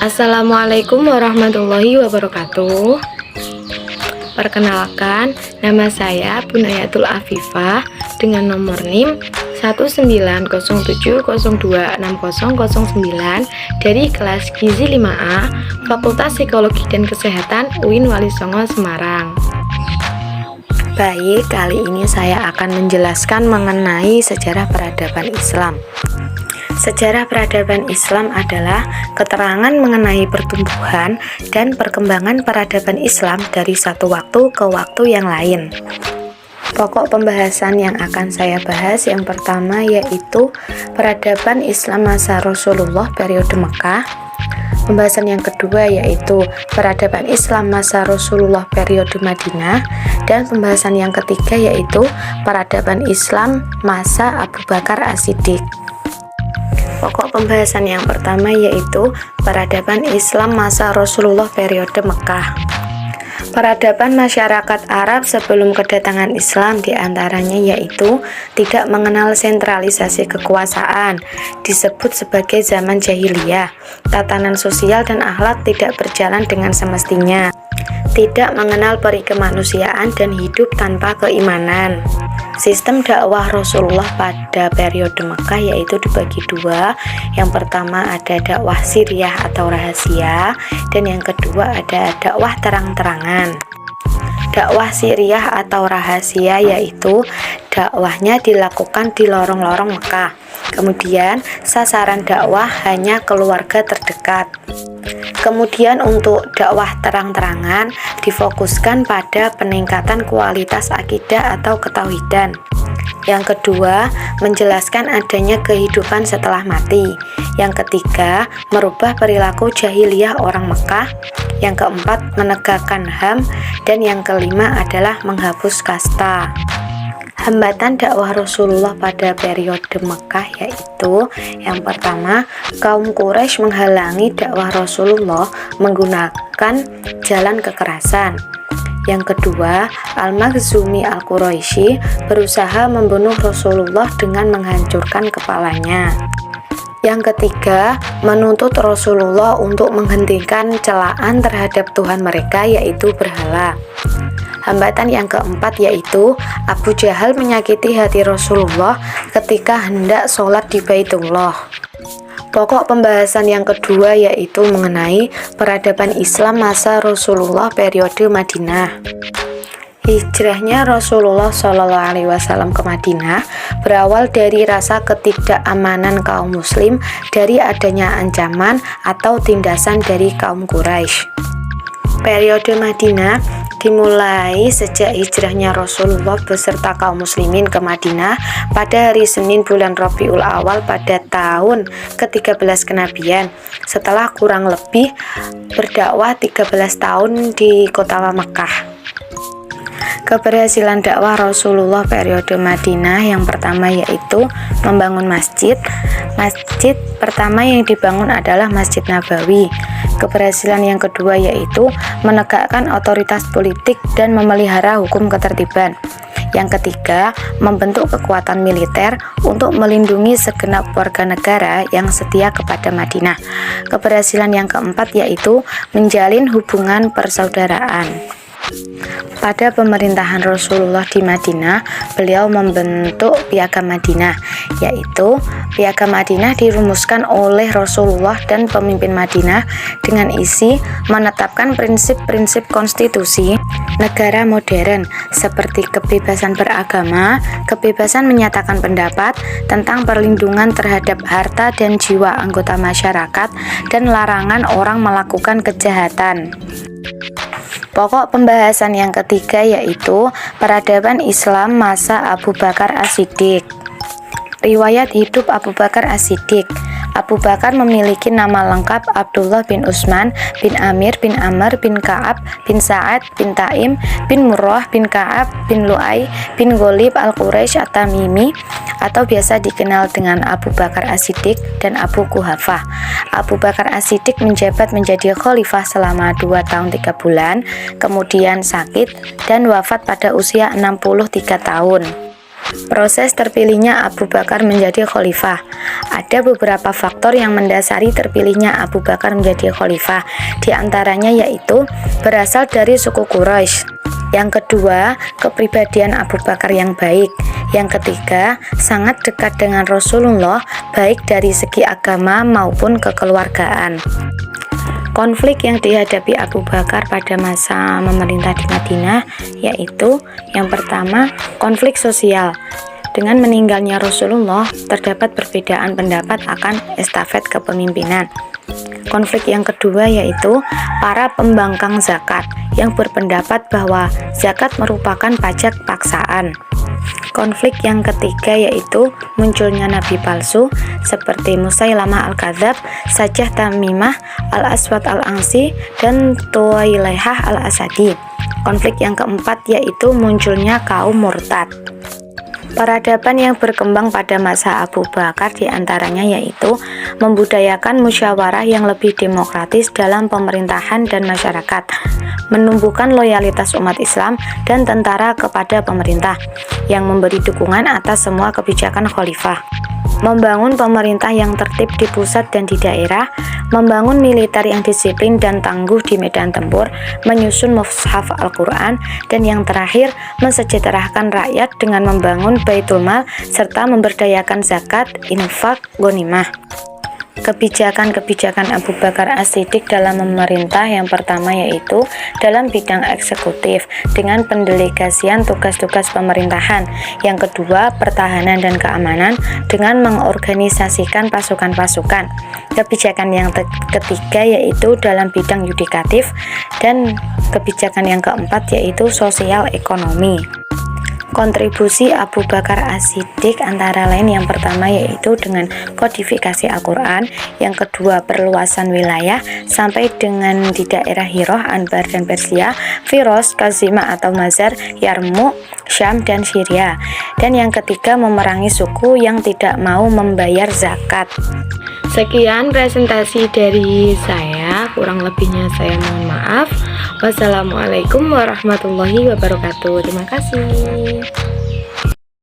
Assalamualaikum warahmatullahi wabarakatuh. Perkenalkan, nama saya Bunayatul Afifah dengan nomor NIM 19070260009 dari kelas Gizi 5A, Fakultas Psikologi dan Kesehatan UIN Wali Songo, Semarang. Baik, kali ini saya akan menjelaskan mengenai sejarah peradaban Islam. Sejarah peradaban Islam adalah keterangan mengenai pertumbuhan dan perkembangan peradaban Islam dari satu waktu ke waktu yang lain. Pokok pembahasan yang akan saya bahas yang pertama yaitu peradaban Islam masa Rasulullah periode Mekah. Pembahasan yang kedua yaitu peradaban Islam masa Rasulullah periode Madinah, dan pembahasan yang ketiga yaitu peradaban Islam masa Abu Bakar As-Siddiq. Pokok pembahasan yang pertama yaitu peradaban Islam masa Rasulullah periode Mekah. Peradaban masyarakat Arab sebelum kedatangan Islam diantaranya yaitu tidak mengenal sentralisasi kekuasaan, disebut sebagai zaman jahiliyah. Tatanan sosial dan akhlak tidak berjalan dengan semestinya, tidak mengenal peri kemanusiaan dan hidup tanpa keimanan. Sistem dakwah Rasulullah pada periode Mekah yaitu dibagi dua. Yang pertama ada dakwah sirriyah atau rahasia, dan yang kedua ada dakwah terang-terangan. Dakwah sirriyah atau rahasia yaitu dakwahnya dilakukan di lorong-lorong Mekah. Kemudian sasaran dakwah hanya keluarga terdekat. Kemudian untuk dakwah terang-terangan difokuskan pada peningkatan kualitas akidah atau ketauhidan. Yang kedua, menjelaskan adanya kehidupan setelah mati. Yang ketiga, merubah perilaku jahiliyah orang Mekah. Yang keempat, menegakkan HAM, dan yang kelima adalah menghapus kasta. Hambatan dakwah Rasulullah pada periode Mekah yaitu yang pertama, kaum Quraisy menghalangi dakwah Rasulullah menggunakan jalan kekerasan. Yang kedua, Al-Makhzumi Al-Quraisy berusaha membunuh Rasulullah dengan menghancurkan kepalanya. Yang ketiga, menuntut Rasulullah untuk menghentikan celaan terhadap Tuhan mereka yaitu berhala. Hambatan yang keempat yaitu Abu Jahal menyakiti hati Rasulullah ketika hendak sholat di Baitullah. Pokok pembahasan yang kedua yaitu mengenai peradaban Islam masa Rasulullah periode Madinah. Hijrahnya Rasulullah SAW ke Madinah berawal dari rasa ketidakamanan kaum muslim dari adanya ancaman atau tindasan dari kaum Quraisy. Periode Madinah dimulai sejak hijrahnya Rasulullah beserta kaum muslimin ke Madinah pada hari Senin bulan Rabiul Awal pada tahun ke-13 kenabian, setelah kurang lebih berdakwah 13 tahun di kota Makkah. Keberhasilan dakwah Rasulullah periode Madinah yang pertama yaitu membangun masjid. Masjid pertama yang dibangun adalah Masjid Nabawi. Keberhasilan yang kedua yaitu menegakkan otoritas politik dan memelihara hukum ketertiban. Yang ketiga, membentuk kekuatan militer untuk melindungi segenap warga negara yang setia kepada Madinah. Keberhasilan yang keempat yaitu menjalin hubungan persaudaraan. Pada pemerintahan Rasulullah di Madinah, beliau membentuk Piagam Madinah, yaitu Piagam Madinah dirumuskan oleh Rasulullah dan pemimpin Madinah dengan isi menetapkan prinsip-prinsip konstitusi negara modern seperti kebebasan beragama, kebebasan menyatakan pendapat, tentang perlindungan terhadap harta dan jiwa anggota masyarakat, dan larangan orang melakukan kejahatan. Pokok pembahasan yang ketiga yaitu peradaban Islam masa Abu Bakar As-Siddiq. Riwayat hidup Abu Bakar As-Siddiq. Abu Bakar memiliki nama lengkap Abdullah bin Utsman bin Amir bin Amr bin Ka'ab bin Sa'ad bin Taim bin Murrah bin Ka'ab bin Lu'ay bin Ghalib Al-Quraisy At-Tamimi, atau biasa dikenal dengan Abu Bakar As-Siddiq dan Abu Quhafah. Abu Bakar As-Siddiq menjabat menjadi khalifah selama 2 tahun 3 bulan, kemudian sakit dan wafat pada usia 63 tahun. Proses terpilihnya Abu Bakar menjadi khalifah. Ada beberapa faktor yang mendasari terpilihnya Abu Bakar menjadi khalifah. Di antaranya yaitu berasal dari suku Quraisy. Yang kedua, kepribadian Abu Bakar yang baik. Yang ketiga, sangat dekat dengan Rasulullah baik dari segi agama maupun kekeluargaan. Konflik yang dihadapi Abu Bakar pada masa memerintah di Madinah yaitu yang pertama, konflik sosial. Dengan meninggalnya Rasulullah, terdapat perbedaan pendapat akan estafet kepemimpinan. Konflik yang kedua yaitu para pembangkang zakat yang berpendapat bahwa zakat merupakan pajak paksaan. Konflik yang ketiga yaitu munculnya nabi palsu seperti Musailamah al-Kadzab, Sajjah Tamimah, Al-Aswad al-Ansi, dan Tuwailihah al-Asadi. Konflik yang keempat yaitu munculnya kaum murtad. Peradaban yang berkembang pada masa Abu Bakar diantaranya yaitu membudayakan musyawarah yang lebih demokratis dalam pemerintahan dan masyarakat, menumbuhkan loyalitas umat Islam dan tentara kepada pemerintah, yang memberi dukungan atas semua kebijakan khalifah, membangun pemerintah yang tertib di pusat dan di daerah, membangun militer yang disiplin dan tangguh di medan tempur, menyusun mushaf Al-Quran, dan yang terakhir, mensejahterakan rakyat dengan membangun Baitul Mal serta memberdayakan zakat, infak, ghanimah. Kebijakan-kebijakan Abu Bakar As-Siddiq dalam memerintah yang pertama yaitu dalam bidang eksekutif dengan pendelegasian tugas-tugas pemerintahan. Yang kedua, pertahanan dan keamanan dengan mengorganisasikan pasukan-pasukan. Kebijakan yang ketiga yaitu dalam bidang yudikatif, dan kebijakan yang keempat yaitu sosial ekonomi. Kontribusi Abu Bakar As-Siddiq antara lain yang pertama yaitu dengan kodifikasi Al-Quran, yang kedua perluasan wilayah sampai dengan di daerah Hirah, Anbar dan Persia, Firos, Kazima atau Mazar, Yarmouk, Syam dan Syria, dan yang ketiga memerangi suku yang tidak mau membayar zakat. Sekian presentasi dari saya, kurang lebihnya saya mohon maaf. Wassalamualaikum warahmatullahi wabarakatuh. Terima kasih.